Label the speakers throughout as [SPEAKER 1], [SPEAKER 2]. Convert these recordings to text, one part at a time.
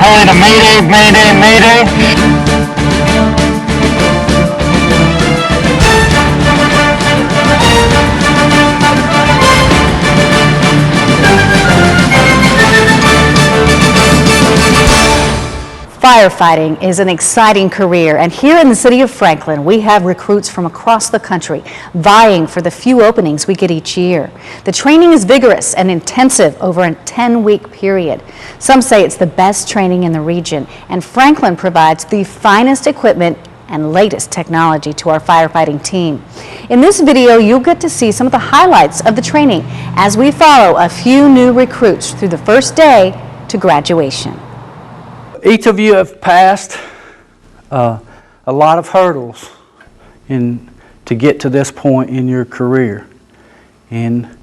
[SPEAKER 1] calling a mayday, mayday, mayday.
[SPEAKER 2] Firefighting is an exciting career, and here in the city of Franklin, we have recruits from across the country vying for the few openings we get each year. The training is vigorous and intensive over a 10-week period. Some say it's the best training in the region, and Franklin provides the finest equipment and latest technology to our firefighting team. In this video, you'll get to see some of the highlights of the training as we follow a few new recruits through the first day to graduation.
[SPEAKER 3] Each of you have passed a lot of hurdles to get to this point in your career. And,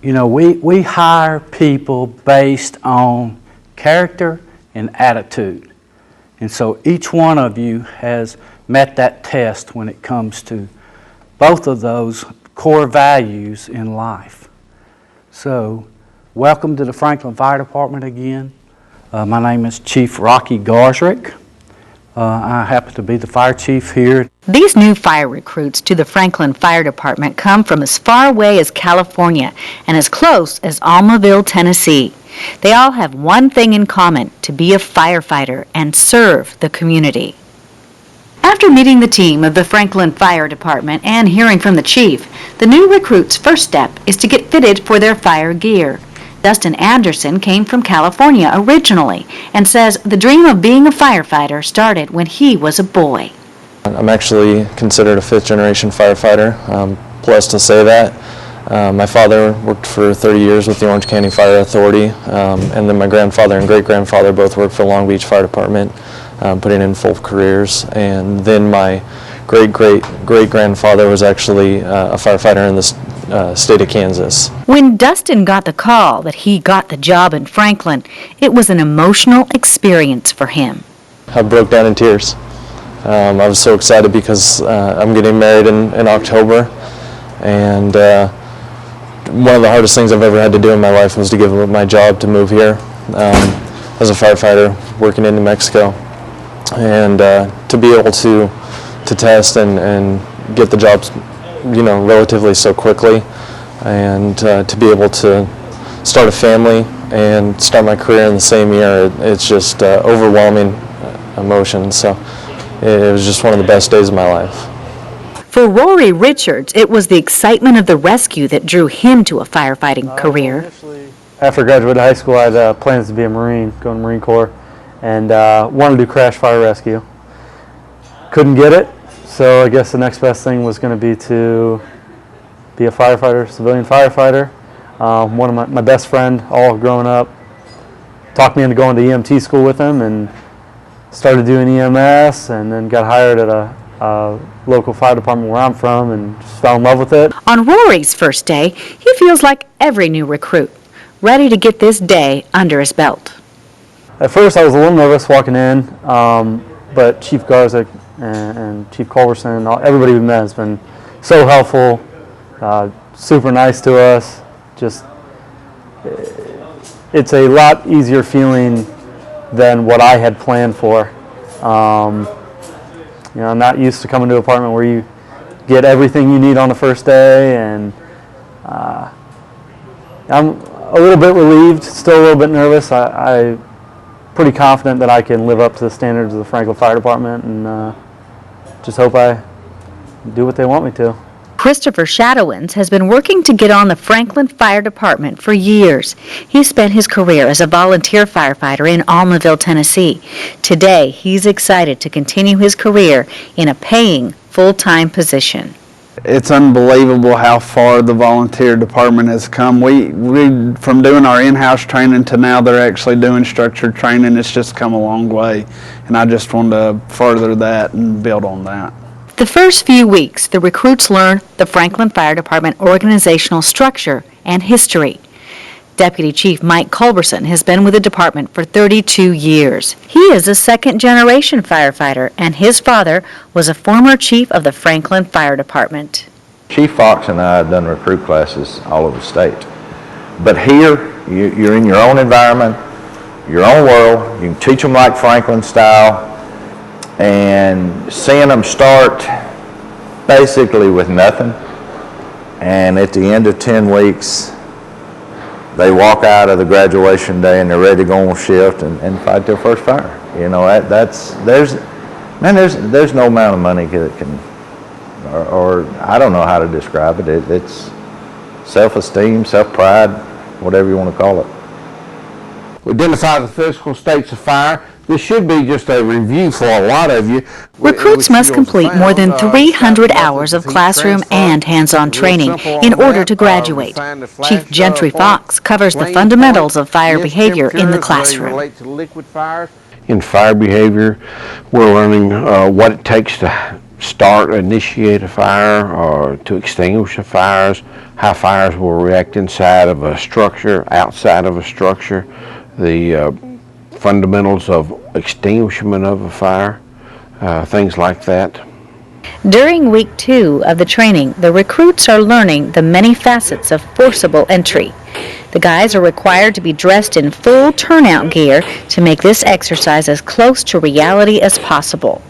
[SPEAKER 3] you know, we hire people based on character and attitude. And so each one of you has met that test when it comes to both of those core values in life. So, welcome to the Franklin Fire Department again. My name is Chief Rocky Garsrick. I happen to be the fire chief here.
[SPEAKER 2] These new fire recruits to the Franklin Fire Department come from as far away as California and as close as Almaville, Tennessee. They all have one thing in common: to be a firefighter and serve the community. After meeting the team of the Franklin Fire Department and hearing from the chief, the new recruits' first step is to get fitted for their fire gear. Dustin Anderson came from California originally and says the dream of being a firefighter started when he was a boy.
[SPEAKER 4] I'm actually considered a fifth-generation firefighter. I'm blessed to say that. My father worked for 30 years with the Orange County Fire Authority, and then my grandfather and great-grandfather both worked for Long Beach Fire Department, putting in full careers. And then my great-great-great-grandfather was actually a firefighter in the state of Kansas.
[SPEAKER 2] When Dustin got the call that he got the job in Franklin, it was an emotional experience for him.
[SPEAKER 4] I broke down in tears. I was so excited because I'm getting married in October, and one of the hardest things I've ever had to do in my life was to give up my job to move here as a firefighter working in New Mexico, and to be able to test and get the jobs, you know, relatively so quickly, and to be able to start a family and start my career in the same year, it's just overwhelming emotion. So it was just one of the best days of my life.
[SPEAKER 2] For Rory Richards, it was the excitement of the rescue that drew him to a firefighting career.
[SPEAKER 5] After graduating high school, I had plans to be a Marine, go to the Marine Corps, and wanted to do crash fire rescue. Couldn't get it, so I guess the next best thing was going to be to be a firefighter, civilian firefighter. One of my best friend, all growing up, talked me into going to EMT school with him, and started doing EMS, and then got hired at a local fire department where I'm from, and just fell in love with it.
[SPEAKER 2] On Rory's first day, he feels like every new recruit, ready to get this day under his belt.
[SPEAKER 5] At first I was a little nervous walking in, but Chief Garzik and Chief Culverson, everybody we met has been so helpful, super nice to us. Just, it's a lot easier feeling than what I had planned for. You know, I'm not used to coming to an apartment where you get everything you need on the first day, and I'm a little bit relieved, still a little bit nervous. I'm pretty confident that I can live up to the standards of the Franklin Fire Department, and just hope I do what they want me to.
[SPEAKER 2] Christopher Shadowins has been working to get on the Franklin Fire Department for years. He spent his career as a volunteer firefighter in Almaville, Tennessee. Today, he's excited to continue his career in a paying, full-time position.
[SPEAKER 6] It's unbelievable how far the volunteer department has come. We from doing our in-house training to now they're actually doing structured training. It's just come a long way, and I just want to further that and build on that.
[SPEAKER 2] The first few weeks, the recruits learn the Franklin Fire Department organizational structure and history. Deputy Chief Mike Culberson has been with the department for 32 years. He is a second-generation firefighter, and his father was a former chief of the Franklin Fire Department.
[SPEAKER 7] Chief Fox and I have done recruit classes all over the state. But here, you're in your own environment. your own world. You can teach them like Franklin style, and seeing them start basically with nothing, and at the end of 10 weeks, they walk out of the graduation day and they're ready to go on shift and fight their first fire. You know, there's no amount of money that can, or I don't know how to describe it. It's self-esteem, self-pride, whatever you want to call it.
[SPEAKER 8] We identify the physical states of fire. This should be just a review for a lot of you.
[SPEAKER 2] Recruits must complete more than 300 hours of classroom and hands-on training in order to graduate. Chief Gentry Fox covers the fundamentals of fire behavior in the classroom.
[SPEAKER 9] In fire behavior, we're learning what it takes to start, initiate a fire, or to extinguish a fire, how fires will react inside of a structure, outside of a structure, the fundamentals of extinguishment of a fire, things like that.
[SPEAKER 2] During week 2 of the training, the recruits are learning the many facets of forcible entry. The guys are required to be dressed in full turnout gear to make this exercise as close to reality as possible.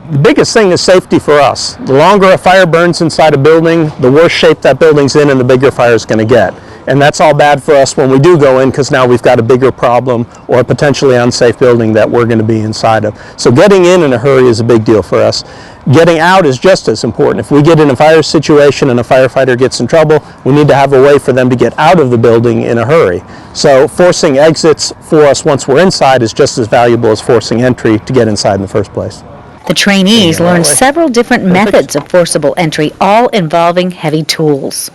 [SPEAKER 10] The biggest thing is safety for us. The longer a fire burns inside a building, the worse shape that building's in and the bigger fire is going to get. And that's all bad for us when we do go in, because now we've got a bigger problem or a potentially unsafe building that we're going to be inside of. So getting in a hurry is a big deal for us. Getting out is just as important. If we get in a fire situation and a firefighter gets in trouble, we need to have a way for them to get out of the building in a hurry. So forcing exits for us once we're inside is just as valuable as forcing entry to get inside in the first place.
[SPEAKER 2] The trainees learn several different methods of forcible entry, all involving heavy tools.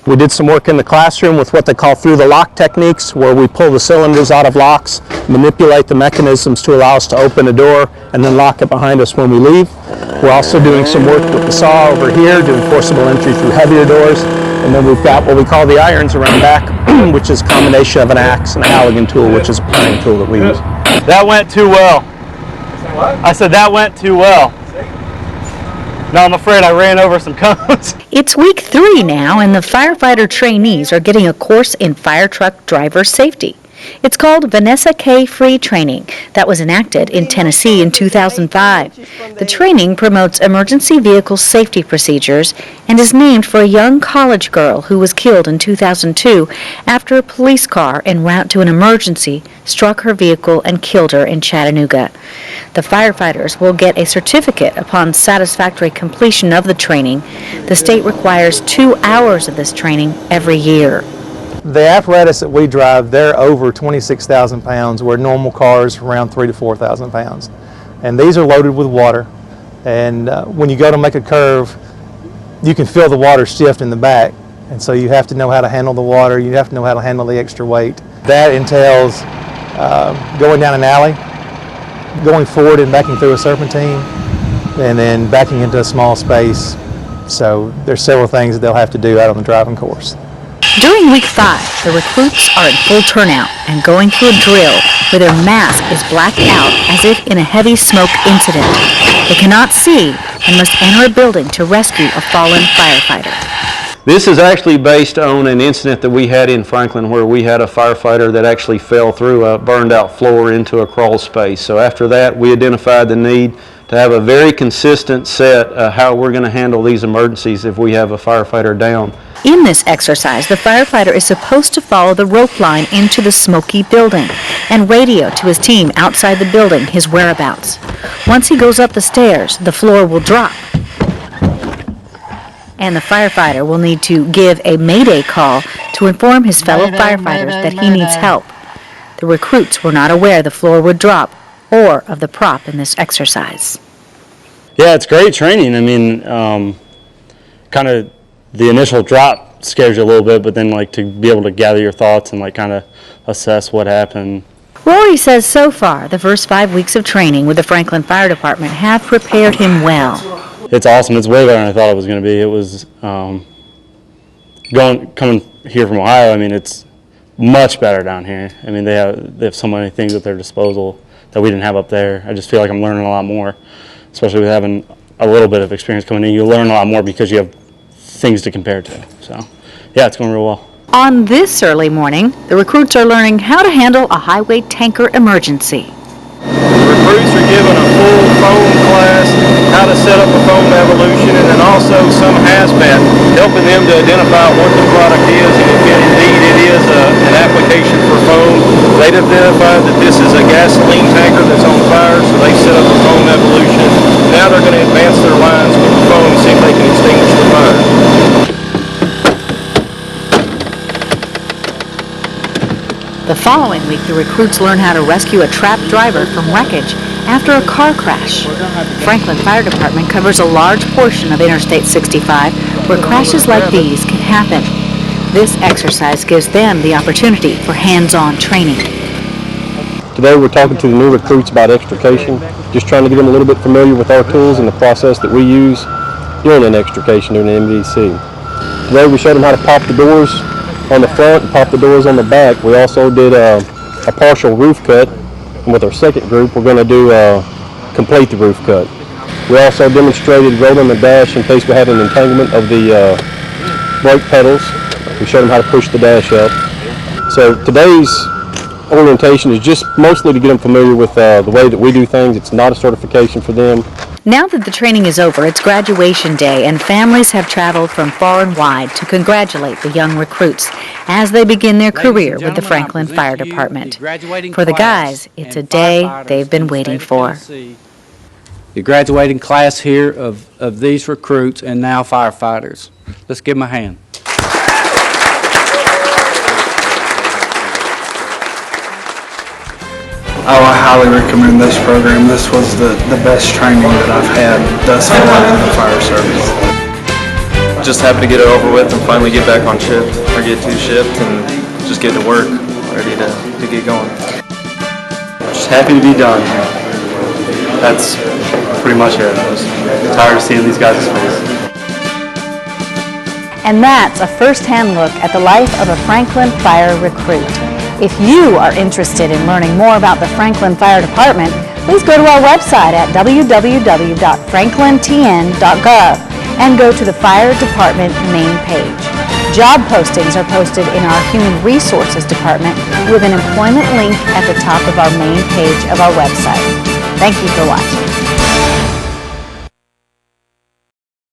[SPEAKER 10] We did some work in the classroom with what they call through the lock techniques, where we pull the cylinders out of locks, manipulate the mechanisms to allow us to open a door, and then lock it behind us when we leave. We're also doing some work with the saw over here, doing forcible entry through heavier doors. And then we've got what we call the irons around back, which is a combination of an axe and a Halligan tool, which is a prying tool that we use.
[SPEAKER 5] That went too well. I said that went too well. No, I'm afraid I ran over some cones.
[SPEAKER 2] It's week 3 now, and the firefighter trainees are getting a course in fire truck driver safety. It's called Vanessa K. Free Training that was enacted in Tennessee in 2005. The training promotes emergency vehicle safety procedures and is named for a young college girl who was killed in 2002 after a police car en route to an emergency struck her vehicle and killed her in Chattanooga. The firefighters will get a certificate upon satisfactory completion of the training. The state requires 2 hours of this training every year.
[SPEAKER 5] The apparatus that we drive, they're over 26,000 pounds, where normal cars are around 3,000 to 4,000 pounds. And these are loaded with water. And when you go to make a curve, you can feel the water shift in the back. And so you have to know how to handle the water. You have to know how to handle the extra weight. That entails going down an alley, going forward and backing through a serpentine, and then backing into a small space. So there's several things that they'll have to do out on the driving course.
[SPEAKER 2] During week 5, the recruits are in full turnout and going through a drill where their mask is blacked out as if in a heavy smoke incident. They cannot see and must enter a building to rescue a fallen firefighter.
[SPEAKER 3] This is actually based on an incident that we had in Franklin where we had a firefighter that actually fell through a burned out floor into a crawl space. So after that, we identified the need to have a very consistent set of how we're going to handle these emergencies if we have a firefighter down.
[SPEAKER 2] In this exercise, the firefighter is supposed to follow the rope line into the smoky building and radio to his team outside the building his whereabouts. Once he goes up the stairs, the floor will drop, and the firefighter will need to give a mayday call to inform his fellow firefighters that he needs help. The recruits were not aware the floor would drop or of the prop in this exercise.
[SPEAKER 5] Yeah, it's great training. I mean, kind of the initial drop scares you a little bit, but then like to be able to gather your thoughts and like kind of assess what happened.
[SPEAKER 2] Rory says so far, the first 5 weeks of training with the Franklin Fire Department have prepared him well.
[SPEAKER 5] It's awesome. It's way better than I thought it was going to be. It was coming here from Ohio. I mean, it's much better down here. I mean, they have so many things at their disposal that we didn't have up there. I just feel like I'm learning a lot more, especially with having a little bit of experience coming in. You learn a lot more because you have things to compare to. So, yeah, it's going real well.
[SPEAKER 2] On this early morning, the recruits are learning how to handle a highway tanker emergency.
[SPEAKER 11] Recruits are given a full phone class, how to set up a phone evolution, and then also some hazmat, helping them to identify what the product is, and if indeed it is an application for foam. They've identified that this is a gasoline tanker that's on fire, so they set up a foam evolution. Now they're going to advance their lines with the foam and see if they can extinguish the fire.
[SPEAKER 2] The following week, the recruits learn how to rescue a trapped driver from wreckage after a car crash. Franklin Fire Department covers a large portion of Interstate 65 where crashes like these can happen. This exercise gives them the opportunity for hands-on training.
[SPEAKER 10] Today we're talking to the new recruits about extrication, just trying to get them a little bit familiar with our tools and the process that we use during an extrication during an MVC. Today we showed them how to pop the doors on the front and pop the doors on the back. We also did a partial roof cut, and with our second group we're going to do complete the roof cut. We also demonstrated rolling the dash in case we had an entanglement of the brake pedals. We showed them how to push the dash up. So today's orientation is just mostly to get them familiar with the way that we do things. It's not a certification for them.
[SPEAKER 2] Now that the training is over, it's graduation day, and families have traveled from far and wide to congratulate the young recruits as they begin their career with the Franklin Fire Department. For the guys, it's a day they've been waiting for.
[SPEAKER 3] The graduating class here of these recruits and now firefighters. Let's give them a hand.
[SPEAKER 6] Oh, I highly recommend this program. This was the best training that I've had thus far in the fire service.
[SPEAKER 4] Just happy to get it over with and finally get back on shift, or get to shift and just get to work, ready to get going.
[SPEAKER 5] Just happy to be done. That's pretty much it. I'm just tired of seeing these guys' face.
[SPEAKER 2] And that's a first-hand look at the life of a Franklin Fire recruit. If you are interested in learning more about the Franklin Fire Department, please go to our website at www.franklintn.gov and go to the Fire Department main page. Job postings are posted in our Human Resources Department with an employment link at the top of our main page of our website. Thank you for watching.